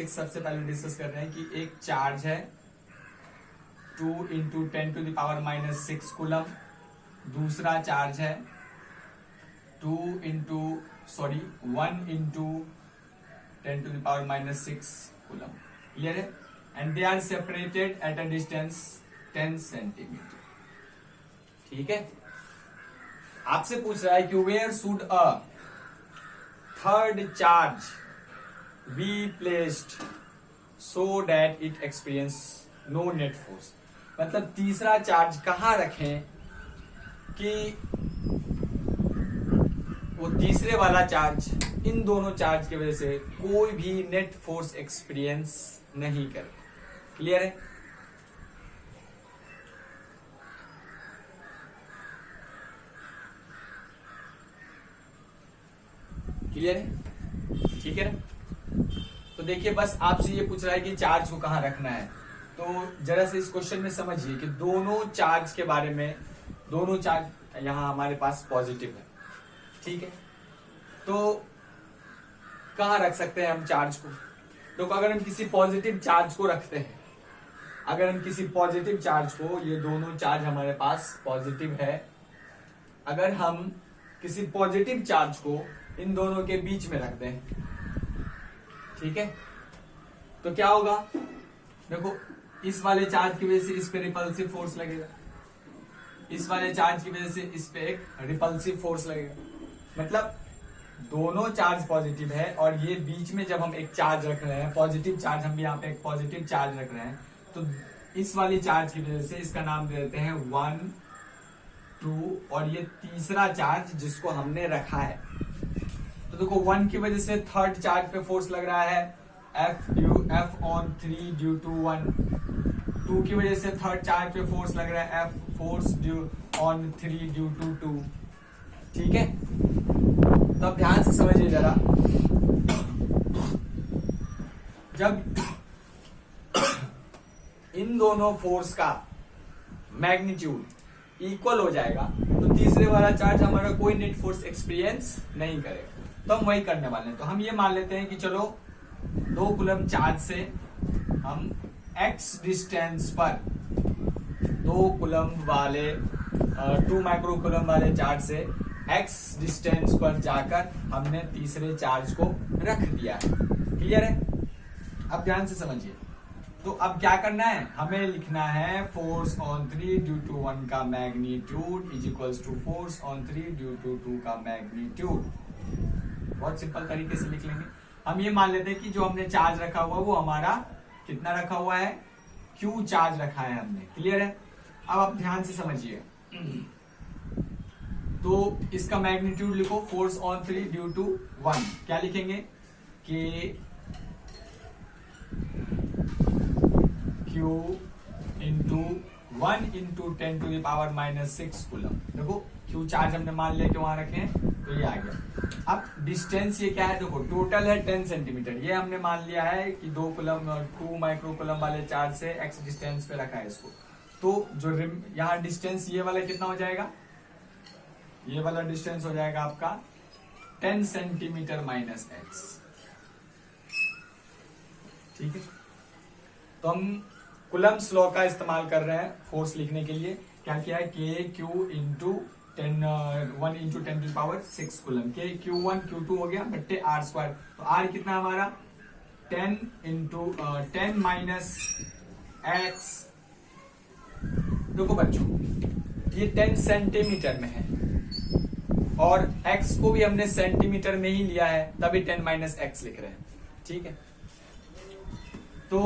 Topic सबसे पहले discuss कर रहे हैं कि एक चार्ज है 2 इंटू 10⁻⁻6 कूलम, दूसरा चार्ज है 1 इंटू 10⁻⁻6 कूलम। क्लियर है? And they are separated at a distance 10 centimetre. ठीक है, आपसे पूछ रहा है कि where should a third charge be placed so that it experience no net force. मतलब तीसरा चार्ज कहां रखें कि वो तीसरे वाला चार्ज इन दोनों चार्ज की वजह से कोई भी नेट फोर्स एक्सपीरियंस नहीं करे। क्लियर है? क्लियर है? ठीक है ना? तो देखिए, बस आपसे ये पूछ रहा है कि चार्ज को कहां रखना है। तो जरा से इस क्वेश्चन में समझिए कि दोनों चार्ज के बारे में, दोनों चार्ज यहां हमारे पास पॉजिटिव है। ठीक है, तो कहां रख सकते हैं हम चार्ज को? तो अगर हम किसी पॉजिटिव चार्ज को रखते हैं, अगर हम किसी पॉजिटिव चार्ज को, ये दोनों चार्ज हमारे पास पॉजिटिव है, अगर हम किसी पॉजिटिव चार्ज को इन दोनों के बीच में रख दें, ठीक है, तो क्या होगा? देखो, इस वाले चार्ज की वजह से इस पे रिपल्सिव फोर्स लगेगा, इस वाले चार्ज की वजह से इस पे एक रिपल्सिव फोर्स लगेगा। मतलब दोनों चार्ज पॉजिटिव है और ये बीच में जब हम एक चार्ज रख रहे हैं, पॉजिटिव चार्ज, हम भी यहाँ पे एक पॉजिटिव चार्ज रख रहे हैं, तो इस वाली चार्ज की वजह से इसका नाम दे देते हैं 1, 2 और ये तीसरा चार्ज जिसको हमने रखा है। तो देखो, 1 की वजह से थर्ड चार्ज पे फोर्स लग रहा है F ऑन 3 ड्यू टू 1। 2 की वजह से थर्ड चार्ज पे फोर्स लग रहा है F force due on 3 due to 2। ठीक है, तो अब ध्यान से समझिए जरा, जब इन दोनों फोर्स का मैग्नीट्यूड इक्वल हो जाएगा तो तीसरे वाला चार्ज हमारा कोई नेट फोर्स एक्सपीरियंस नहीं करेगा। तो हम वही करने वाले हैं। तो हम ये मान लेते हैं कि चलो 2 कूलम चार्ज से हम x डिस्टेंस पर 2 कूलम वाले 2 माइक्रो कूलम वाले चार्ज से x डिस्टेंस पर जाकर हमने तीसरे चार्ज को रख दिया है। क्लियर है? अब ध्यान से समझिए। तो अब क्या करना है? हमें लिखना है फोर्स ऑन 3 ड्यू टू 1 का magnitude is equals to force on 3 due to 2 का मैग्नीट्यूड। बहुत सिंपल तरीके से लिख लेंगे। हम ये मान लेते हैं कि जो हमने चार्ज रखा हुआ वो हमारा कितना रखा हुआ है? Q चार्ज रखा है हमने। क्लियर है? अब आप ध्यान से समझिए। तो इसका मैग्नीट्यूड लिखो, फोर्स ऑन 3 ड्यू टू 1। क्या लिखेंगे? कि Q इंटू 1 इंटू 10⁻⁻6 कूलम। देखो, Q चार्ज हमने मान लिया कि वहां रखे हैं, तो ये आ गया। अब डिस्टेंस ये क्या है? देखो, टोटल है 10 सेंटीमीटर। ये हमने मान लिया है कि 2 कूलम 2 माइक्रो कूलम वाले चार्ज से x डिस्टेंस पे रखा है इसको। तो जो यहाँ डिस्टेंस ये वाला कितना हो जाएगा? ये वाला डिस्टेंस हो जाएगा आपका 10 सेंटीमीटर माइनस x। ठीक है, तो हम कुलम्स लॉ का इस्तेमाल कर रहे हैं फोर्स लिखने के लिए। क्या किया है? KQ into 1 into 10⁻6 coulomb. Q1 Q2 हो गया बट्टे R²। तो R कितना हमारा? 10 इंटू 10 माइनस x। देखो बच्चों, ये 10 सेंटीमीटर में है और x को भी हमने सेंटीमीटर में ही लिया है, तभी 10 माइनस x लिख रहे हैं। ठीक है, तो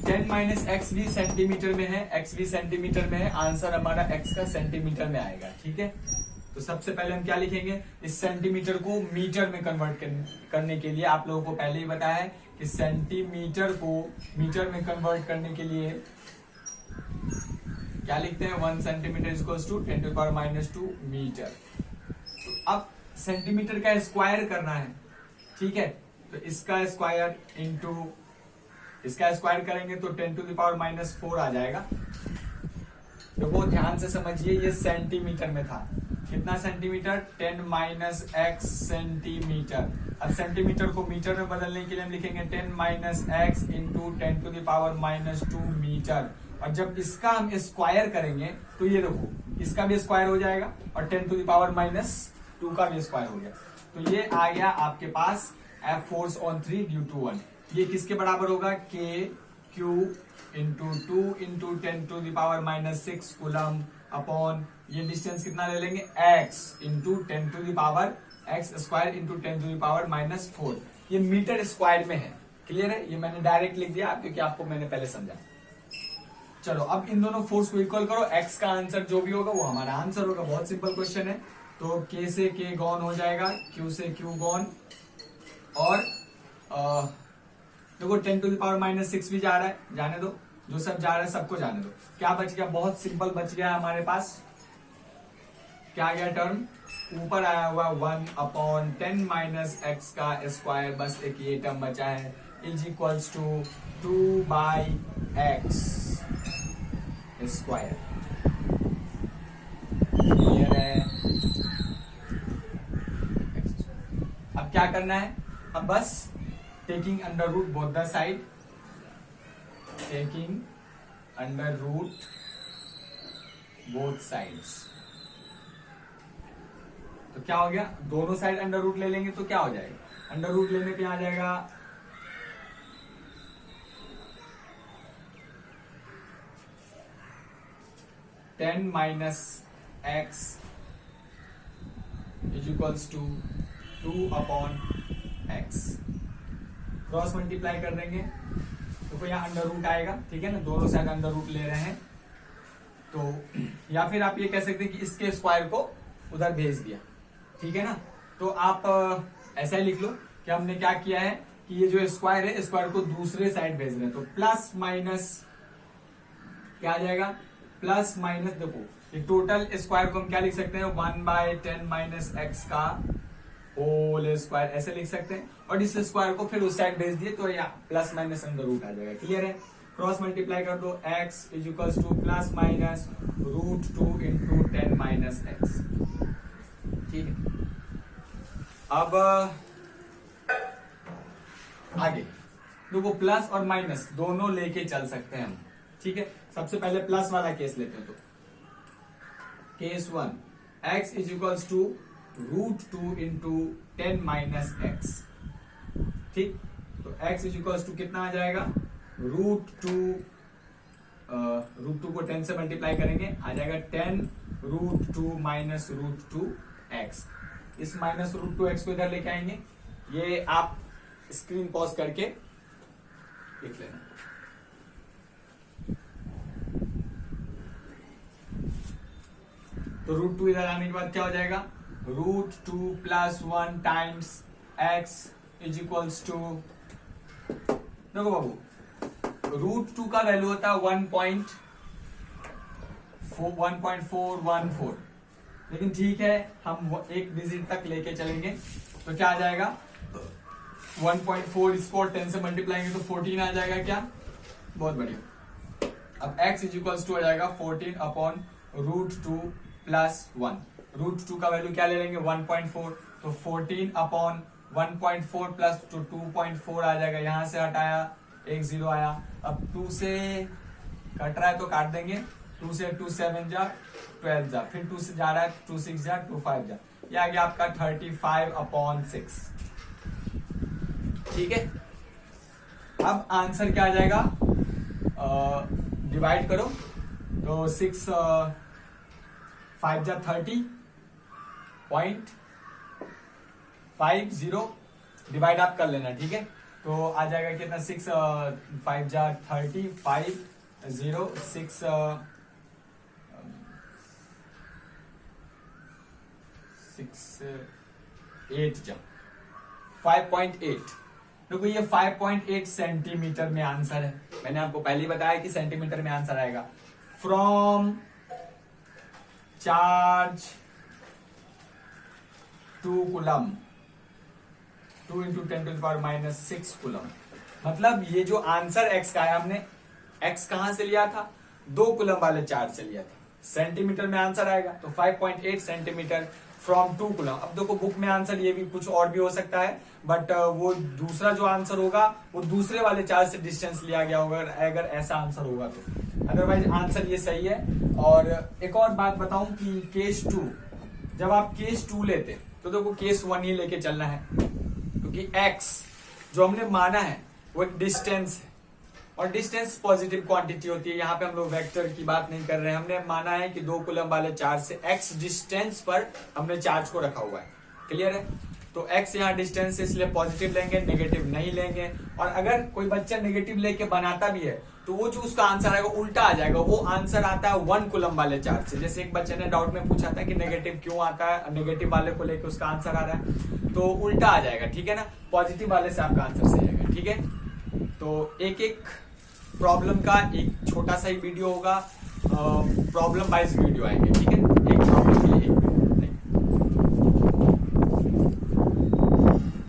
10 माइनस एक्स भी सेंटीमीटर में है, x भी सेंटीमीटर में है। आंसर हमारा x का सेंटीमीटर में आएगा। ठीक है, तो सबसे पहले हम क्या लिखेंगे? इस सेंटीमीटर को मीटर में कन्वर्ट करने के लिए आप लोगों को पहले ही बताया है कि सेंटीमीटर को मीटर में कन्वर्ट करने के लिए क्या लिखते हैं? 1 सेंटीमीटर इक्वल्स टू 10⁻⁻2 मीटर। तो अब सेंटीमीटर का स्क्वायर करना है। ठीक है, तो इसका स्क्वायर इंटू इसका स्क्वायर करेंगे तो 10⁻⁻4 आ जाएगा। देखो, ध्यान से समझिए, ये सेंटीमीटर में था, कितना सेंटीमीटर, 10 माइनस एक्स सेंटीमीटर। अब सेंटीमीटर को मीटर में बदलने के लिए हम लिखेंगे 10 minus x into 10 to the power minus 2 metre. और जब इसका हम स्क्वायर करेंगे तो ये देखो इसका भी स्क्वायर हो जाएगा और 10 टू द पावर माइनस 2 का भी स्क्वायर हो गया। तो ये आ गया आपके पास F force on 3 due to 1। ये किसके बराबर होगा, K Q into 2 into 10 to the power minus 6 coulomb upon ये डिस्टेंस कितना ले लेंगे, x into 10 to the power x square into 10 to the power minus 4। ये मीटर स्क्वायर में है, क्लियर है। ये मैंने डायरेक्ट लिख दिया क्योंकि आपको मैंने पहले समझा। चलो अब इन दोनों फोर्स को इक्वल करो, x का आंसर जो भी होगा वो हमारा आंसर होगा। बहुत सिंपल क्वेश्चन है। तो k से k गॉन हो जाएगा, q से q गॉन, और देखो 10 टू द पावर माइनस 6 भी जा रहा है, जाने दो, जो सब जा रहा है सबको जाने दो। क्या बच गया, बहुत सिंपल बच गया हमारे पास। क्या गया टर्म, ऊपर आया हुआ 1 अपॉन 10 माइनस एक्स का स्क्वायर, बस एक ये टर्म बचा है, is equals to 2 by x square. Clear है। अब क्या करना है, अब बस taking under root both the side, taking under root both sides. तो क्या हो गया, दोनों साइड अंडर रूट ले लेंगे तो क्या हो जाएगा, अंडर रूट लेने पे आ जाएगा 10 minus x is equals to 2 upon x. Cross multiply कर देंगे तो यहाँ अंडर रूट आएगा, ठीक है ना, दोनों साइड अंडर रूट ले रहे हैं। तो या फिर आप ये कह सकते हैं कि इसके स्क्वायर को उधर भेज दिया, ठीक है ना। तो आप ऐसा ही लिख लो कि हमने क्या किया है कि ये जो स्क्वायर है स्क्वायर को दूसरे साइड भेज रहे हैं। तो प्लस माइनस क्या आ जाएगा, प्लस माइनस, देखो ये टोटल स्क्वायर को हम क्या लिख सकते हैं, 1 बाय 10 माइनस एक्स का होल स्क्वायर, ऐसे लिख सकते हैं। और इस स्क्वायर को फिर उस साइड भेज दिए तो यहाँ प्लस माइनस अंडर रूट आ जाएगा। क्लियर है। क्रॉस मल्टीप्लाई कर दो, x is equals to plus minus root 2 into 10 minus x, ठीक है। अब आगे देखो प्लस और माइनस दोनों लेके चल सकते हैं हम, ठीक है। सबसे पहले प्लस वाला केस लेते हैं। तो case 1, x is equals to root 2 into 10 minus x, ठीक। तो x इज इक्वल्स टू कितना आ जाएगा, रूट 2 को 10 से मल्टीप्लाई करेंगे, आ जाएगा 10 रूट 2 माइनस रूट 2 एक्स। इस माइनस रूट 2 एक्स को इधर लेके आएंगे, ये आप स्क्रीन पॉज करके लिख लेना। तो रूट 2 इधर आने के बाद क्या हो जाएगा, root 2 plus 1 times x is equals to, देखो बाबू रूट 2 का वैल्यू होता है 1.414, लेकिन ठीक है हम एक डिजिट तक लेके चलेंगे। तो क्या आ जाएगा, 1.4 इसको 10 से मल्टीप्लाई तो 14 आ जाएगा, क्या, बहुत बढ़िया। अब x इज इक्वल्स टू आ जाएगा 14 अपॉन रूट 2 प्लस 1। रूट 2 का वैल्यू क्या ले लेंगे, 1.4, तो 14 अपॉन 1.4 प्लस 2.4 आ जाएगा, यहां से हटाया एक 0 आया। अब 2 से कट रहा है तो काट देंगे, 2 से 2 7 जा 12 जा, फिर 2 से जा रहा है 2 6 जा 2 5 जा, ये आ गया आपका 35 अपॉन 6, ठीक है। अब आंसर क्या आ जाएगा, डिवाइड करो तो 6 5 जा 30.50 डिवाइड आप कर लेना, ठीक है। तो आ जाएगा कितना, 6 5 जा 30, 5 0 6 8 जा 5.8। देखो ये 5.8 सेंटीमीटर में आंसर है। मैंने आपको पहले ही बताया कि सेंटीमीटर में आंसर आएगा। From charge to coulomb, 2 into 10 to the power minus 6 coulomb. मतलब ये जो आंसर x का है, हमने x कहां से लिया था, 2 कूलम वाले चार्ज से लिया था, सेंटीमीटर में आंसर आएगा, तो 5.8 सेंटीमीटर फ्रॉम 2 कूलम। अब देखो बुक में आंसर ये भी कुछ और भी हो सकता है, बट वो दूसरा जो आंसर होगा वो दूसरे वाले चार्ज से डिस्टेंस लिया गया होगा, अगर ऐसा आंसर होगा तो। अदरवाइज आंसर ये सही है। और एक और बात बताऊं कि केस 2, जब आप केस 2 लेते तो देखो केस 1 ही लेके चलना है, क्योंकि x जो हमने माना है वो एक डिस्टेंस है, और डिस्टेंस पॉजिटिव क्वांटिटी होती है। यहाँ पे हम लोग वेक्टर की बात नहीं कर रहे हैं, हमने माना है कि 2 कूलम वाले चार्ज से x डिस्टेंस पर हमने चार्ज को रखा हुआ है। क्लियर है? तो x यहाँ डिस्टेंस है, इसलिए पॉजिटिव लेंगे, नेगेटिव नहीं लेंगे। और अगर कोई बच्चा नेगेटिव लेके बनाता भी है तो वो जो उसका आंसर आएगा उल्टा आ जाएगा। वो आंसर आता है 1 कूलम वाले चार्ज से। जैसे एक बच्चे ने डाउट में पूछा था कि नेगेटिव क्यों आता है, नेगेटिव वाले को लेके उसका आंसर आ रहा है, तो उल्टा आ जाएगा। ठीक है ना? पॉजिटिव वाले से आपका आंसर सही आएगा। ठीक है? तो एक एक प्रॉब्लम का एक छोटा सा ही वीडियो होगा, प्रॉब्लम वाइज वीडियो आएंगे। ठीक है? एक प्रॉब्लम